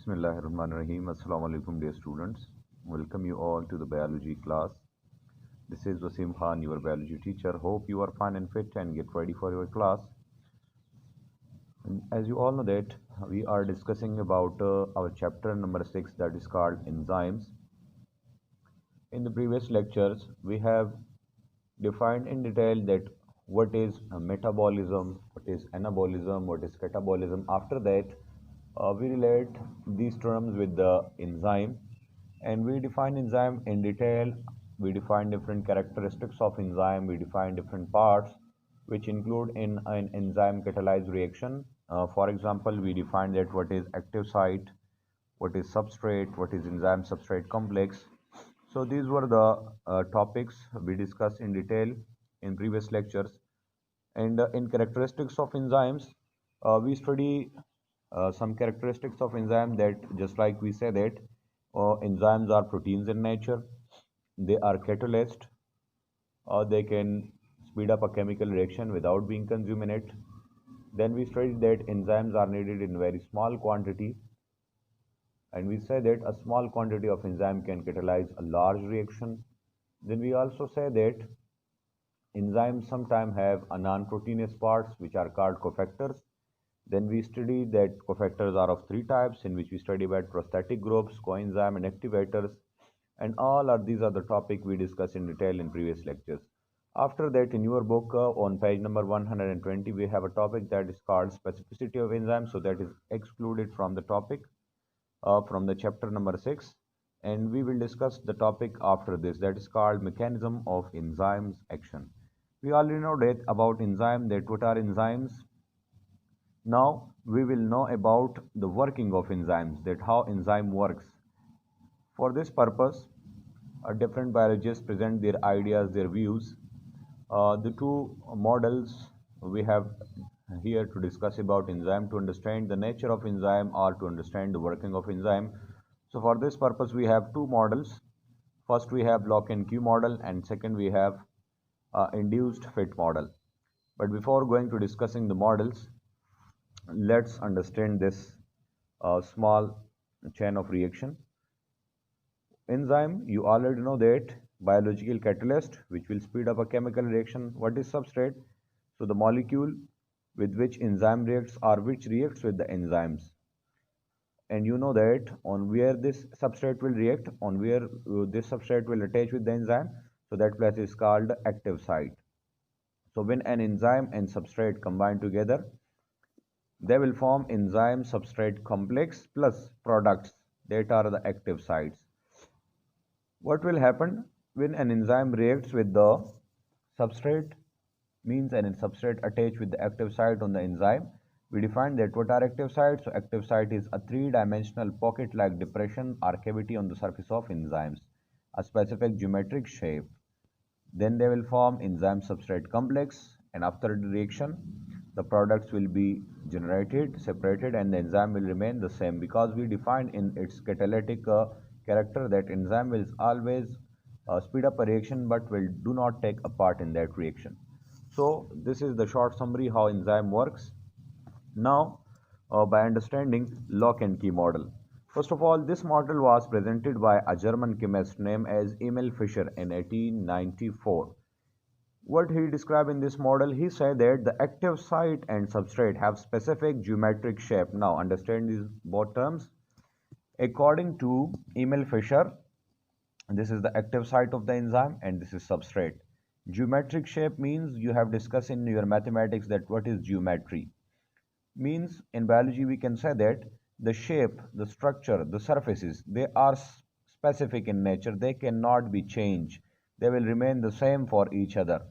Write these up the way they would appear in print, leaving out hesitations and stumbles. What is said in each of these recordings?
Bismillahirrahmanirrahim. Assalamu alaikum, dear students. Welcome you all to the biology class. This is Wasim Khan, your biology teacher. Hope you are fine and fit and get ready for your class. And as you all know that we are discussing about our chapter number 6, that is called enzymes. In the previous lectures, we have defined in detail that what is metabolism, what is anabolism, what is catabolism. After that, we relate these terms with the enzyme, and we define enzyme in detail. We define different characteristics of enzyme. We define different parts which include in an enzyme catalyzed reaction. For example, we define that what is active site, what is substrate, what is enzyme substrate complex. So these were the topics we discussed in detail in previous lectures. And in characteristics of enzymes, we study some characteristics of enzyme, that just like we say that enzymes are proteins in nature, they are catalyst, or they can speed up a chemical reaction without being consumed in it. Then we studied that enzymes are needed in very small quantity, and we say that a small quantity of enzyme can catalyze a large reaction. Then we also say that enzymes sometimes have a non-proteinous parts which are called cofactors. Then we study that cofactors are of three types, in which we study about prosthetic groups, coenzyme, and activators. And all are these are the topic we discussed in detail in previous lectures. After that, in your book on page number 120, we have a topic that is called specificity of enzymes. So that is excluded from the topic from the chapter number 6, and we will discuss the topic after this, that is called mechanism of enzymes action. We already know that about enzyme, that what are enzymes. Now we will know about the working of enzymes, that how enzyme works. For this purpose, different biologists present their ideas, their views. The two models we have here to discuss about enzyme, to understand the nature of enzyme or to understand the working of enzyme. So for this purpose, we have two models. First, we have lock and key model, and second, we have induced fit model. But before going to discussing the models, let's understand this small chain of reaction. Enzyme, you already know that biological catalyst which will speed up a chemical reaction. What is substrate? So the molecule with which enzyme reacts or which reacts with the enzymes. And you know that on where this substrate will react, on where this substrate will attach with the enzyme. So that place is called active site. So when an enzyme and substrate combine together, they will form enzyme substrate complex plus products, that are the active sites. What will happen when an enzyme reacts with the substrate? Means an substrate attached with the active site on the enzyme. We define that what are active sites. So active site is a three-dimensional pocket-like depression or cavity on the surface of enzymes, a specific geometric shape. Then they will form enzyme substrate complex, and after the reaction, the products will be generated, separated, and the enzyme will remain the same, because we define in its catalytic character that enzyme will always speed up a reaction but will do not take a part in that reaction. So this is the short summary how enzyme works. Now, by understanding lock and key model. First of all, this model was presented by a German chemist named as Emil Fischer in 1894. What he described in this model, he said that the active site and substrate have specific geometric shape. Now, understand these both terms. According to Emil Fischer, this is the active site of the enzyme and this is substrate. Geometric shape means you have discussed in your mathematics that what is geometry. Means in biology we can say that the shape, the structure, the surfaces, they are specific in nature. They cannot be changed. They will remain the same for each other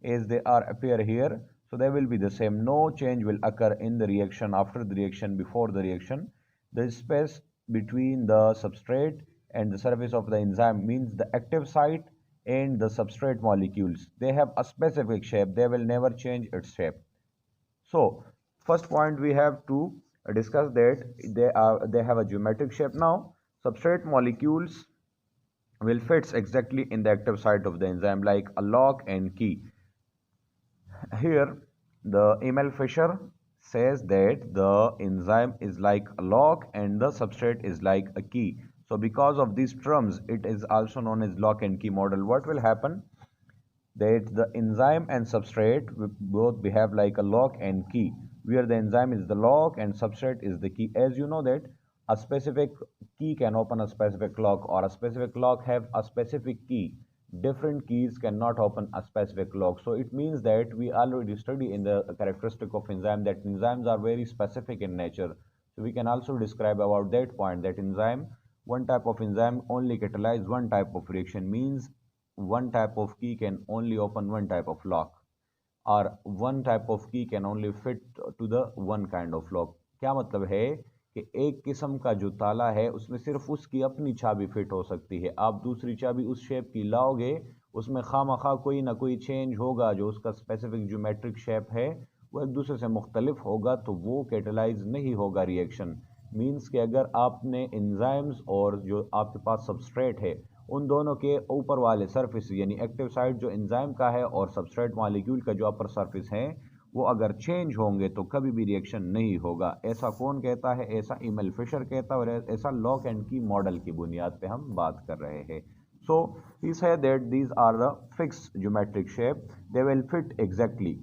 as they are appear here. So they will be the same. No change will occur in the reaction, after the reaction, before the reaction. The space between the substrate and the surface of the enzyme, means the active site and the substrate molecules, they have a specific shape. They will never change its shape. So first point we have to discuss that they have a geometric shape. Now substrate molecules will fits exactly in the active site of the enzyme like a lock and key. Here the Emil Fischer says that the enzyme is like a lock and the substrate is like a key. So because of these terms, it is also known as lock and key model. What will happen? That the enzyme and substrate both behave like a lock and key, where the enzyme is the lock and substrate is the key. As you know that a specific key can open a specific lock, or a specific lock have a specific key. Different keys cannot open a specific lock. So it means that we already study in the characteristic of enzyme that enzymes are very specific in nature. So we can also describe about that point that enzyme, one type of enzyme only catalyze one type of reaction, means one type of key can only open one type of lock, और one type of key can only fit to the one kind of lock. क्या मतलब है कि एक किस्म का जो ताला है उसमें सिर्फ उसकी अपनी चाबी फिट हो सकती है। आप दूसरी चाबी उस शेप की लाओगे, उसमें खामखा कोई ना कोई चेंज होगा, जो उसका स्पेसिफिक ज्योमेट्रिक शेप है वो एक दूसरे से मुख्तलिफ होगा, तो वो कैटेलाइज नहीं होगा रिएक्शन। मीन्स कि अगर आपने एंजाइम्स और जो आपके पास सबस्ट्रेट है उन दोनों के ऊपर वाले सरफेस यानी एक्टिव साइड जो एंजाइम का है और सबस्ट्रेट मॉलिक्यूल का जो अपर सरफेस है वो अगर चेंज होंगे तो कभी भी रिएक्शन नहीं होगा। ऐसा कौन कहता है? ऐसा इमेल फिशर कहता है, और ऐसा लॉक एंड की मॉडल की बुनियाद पे हम बात कर रहे हैं। So he said that these are the fix geometric shape, they will fit exactly.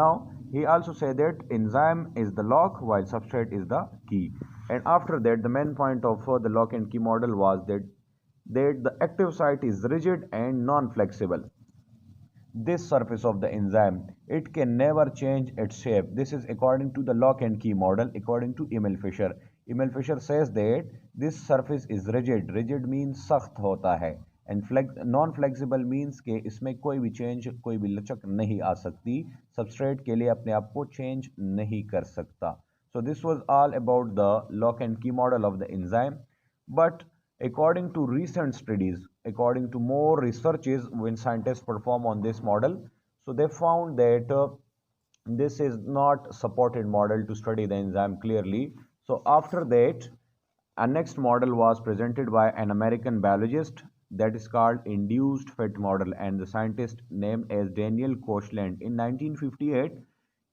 Now he also said that enzyme is the lock while substrate is the key. And after that, the main point of the lock and key model was that the active site is rigid and non-flexible. This surface of the enzyme, it can never change its shape. This is according to the lock and key model, according to Emil Fisher. Emil Fisher says that this surface is rigid. Rigid means सख्त होता है, and non flexible means के इसमें कोई भी change, कोई भी लचक नहीं आ सकती, सबस्ट्रेट के लिए अपने आप को चेंज नहीं कर सकता। So this was all about the lock and key model of the enzyme. But according to recent studies, according to more researches when scientists perform on this model, so they found that this is not supported model to study the enzyme clearly. So after that, a next model was presented by an American biologist that is called induced fit model, and the scientist named as Daniel Koshland in 1958.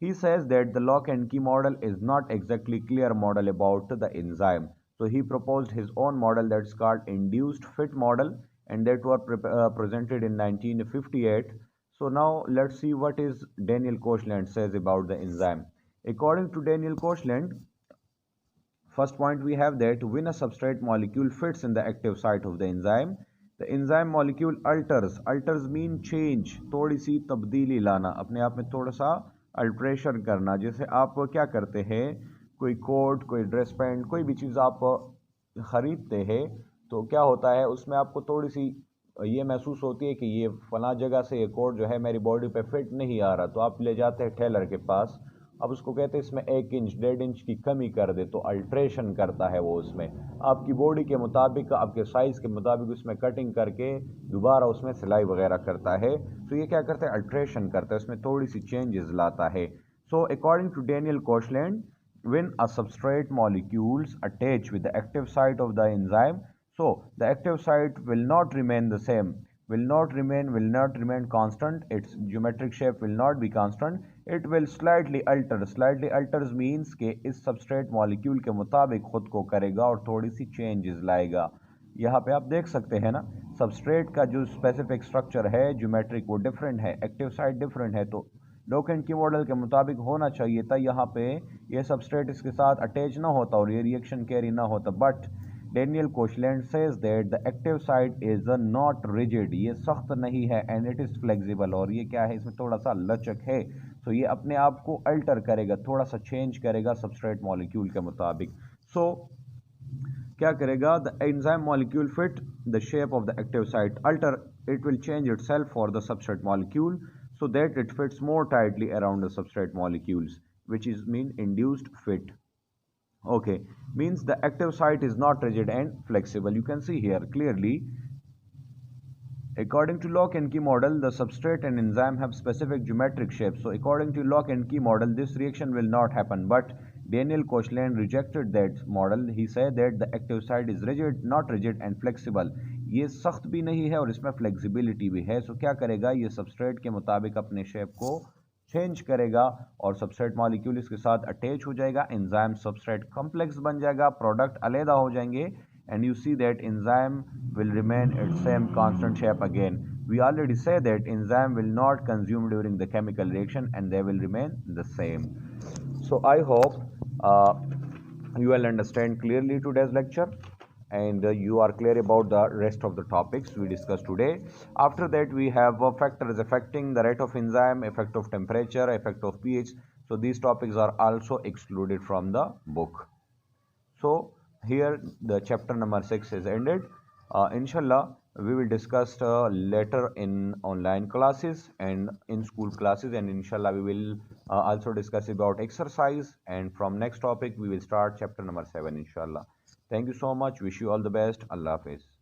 He says that the lock and key model is not exactly clear model about the enzyme. So he proposed his own model that's called induced fit model, and that was presented in 1958. So now let's see what is Daniel Koshland says about the enzyme. According to Daniel Koshland, first point we have that when a substrate molecule fits in the active site of the enzyme molecule alters. Alters mean change, थोड़ी सी तब्दीली लाना, अपने आप में थोड़ा सा alteration करना। जैसे आप क्या करते हैं, कोई कोट, कोई ड्रेस पैंट, कोई भी चीज़ आप ख़रीदते हैं तो क्या होता है उसमें आपको थोड़ी सी ये महसूस होती है कि ये फ़लाँ जगह से ये कोट जो है मेरी बॉडी पे फिट नहीं आ रहा, तो आप ले जाते हैं टेलर के पास। अब उसको कहते हैं इसमें 1 इंच 1.5 इंच की कमी कर दे, तो अल्ट्रेशन करता है वो, उसमें आपकी बॉडी के मुताबिक, आपके साइज़ के मुताबिक उसमें कटिंग करके दोबारा उसमें सिलाई वगैरह करता है। तो ये क्या करता है? अल्ट्रेशन करता है, उसमें थोड़ी सी चेंजेस लाता है। So according to Daniel Koshland, when a substrate molecules attach with the active site of the enzyme, so the active site will not remain the same, will not remain constant, its geometric shape will not be constant, it will slightly alter. Slightly alters means कि इस substrate molecule के मुताबिक खुद को करेगा और थोड़ी सी changes लाएगा। यहाँ पे आप देख सकते हैं ना, substrate का जो specific structure है geometric वो different है, active site different है, तो लॉक एंड की मॉडल के मुताबिक होना चाहिए था यहाँ पे ये सबस्ट्रेट इसके साथ अटैच ना होता और ये रिएक्शन कैरी ना होता। But Daniel Koshland says that the active side is not rigid, ये सख्त नहीं है, एंड इट इज़ फ्लेक्सिबल, और ये क्या है, इसमें थोड़ा सा लचक है, तो ये अपने आप को अल्टर करेगा, थोड़ा सा चेंज करेगा सबस्ट्रेट मॉलिक्यूल के मुताबिक। सो क्या करेगा? The enzyme molecule fit the shape of the active site, alter it will change it self for the substrate molecule so that it fits more tightly around the substrate molecules, which is mean induced fit. Okay, means the active site is not rigid and flexible. You can see here clearly, according to lock and key model, the substrate and enzyme have specific geometric shapes. So according to lock and key model, this reaction will not happen. But Daniel Koshland rejected that model. He said that the active site is rigid, not rigid and flexible. ये सख्त भी नहीं है और इसमें flexibility भी है। सो क्या करेगा, ये सबस्ट्रेट के मुताबिक अपने शेप को चेंज करेगा और सबस्ट्रेट मॉलिक्यूल इसके साथ अटैच हो जाएगा, एंजाइम सबस्ट्रेट कॉम्प्लेक्स बन जाएगा, प्रोडक्ट अलग हो जाएंगे, and you see that enzyme will remain its same constant shape again. We already say that enzyme will not consume during the chemical reaction and they will remain the same. So I hope you will understand clearly today's lecture, and you are clear about the rest of the topics we discussed today. After that, we have factors affecting the rate of enzyme, effect of temperature, effect of pH. So these topics are also excluded from the book. So here the chapter number 6 is ended. Inshallah, we will discuss later in online classes and in school classes, and inshallah we will also discuss about exercise, and from next topic we will start chapter number 7 inshallah. Thank you so much. Wish you all the best. Allah Hafiz.